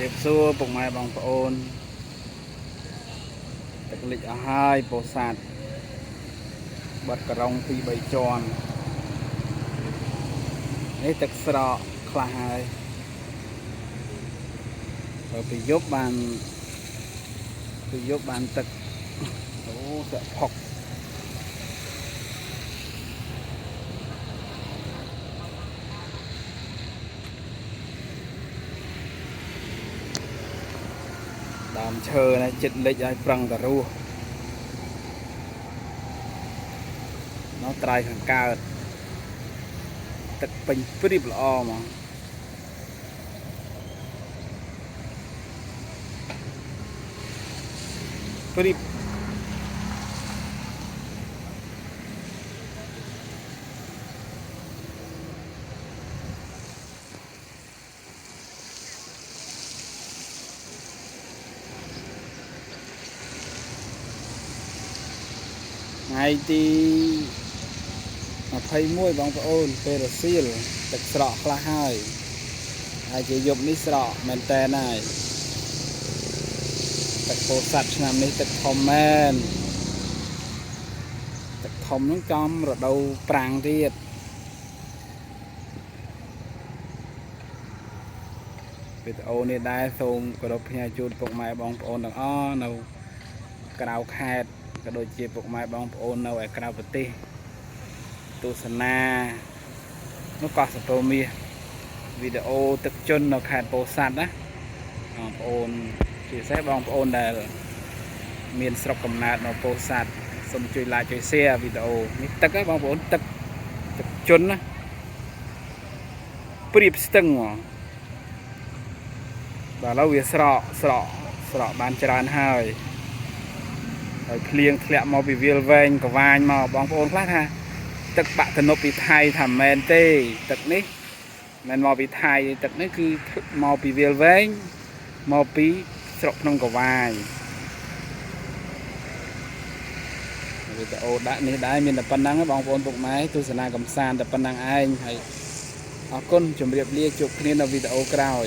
រៀបសួរពុកម៉ែបងប្អូនទឹកលិចអស់ហើយពោធិ៍សាត់បាត់ក្រុង2-3ជាន់នេះទឹកស្រកខ្លះហើយពីយប់បានទឹកអូស្អកផុកដើមឈើនេះចិត្តលិចឲ្យប្រឹងតរស់nóត្រៃខាងកើតទឹកពេញព្រៀបល្អហ្មងព្រៀបថ្ងៃទី21បងប្អូនពេលរសៀលទឹកស្រកខ្លះហើយជាយប់នេះស្រកមែនតើហើយទឹកពោធិ៍សាត់ឆ្នាំនេះទឹកធំមែនទឹកធំហ្នឹងចំរដូវប្រាំងទៀតវីដេអូនេះដែរសូមគោរពផ្ញើជូនពុកម៉ែបងប្អូនទាំងអស់នៅក្រៅខេត្តក៏ដូចជាពុកម៉ែបងប្អូននៅឯក្រៅប្រទេសទស្សនានៅកោះសពៅមាសវីដេអូទឹកជន់នៅខេត្តពោធិ៍សាត់ណាបងប្អូនជាពិសេសបងប្អូនដែលមានស្រុកកំណើតនៅពោធិ៍សាត់សូមជួយ like ជួយ share វីដេអូនេះទឹកហ្នឹងបងប្អូនទឹកជន់ណាព្រៀបស្ទឹងហ្មងបាទឥឡូវវាស្រកបានច្រើនហើយភ្លៀងធ្លាក់មកពីវាលវែងកវាញមកបងប្អូនខ្លះថាទឹកបាក់ទំនប់ពីថៃថាមែនទេទឹកនេះមិនមកពីថៃទឹកនេះគឺមកពីវាលវែងមកពីស្រុកភ្នំកវាញវីដេអូដាក់នេះដែរមានតែប៉ុណ្ណឹងបងប្អូនពុកម៉ែទស្សនាកំសាន្តតែប៉ុណ្ណឹងឯងហើយអរគុណជម្រាបលាជួបគ្នានៅវីដេអូក្រោយ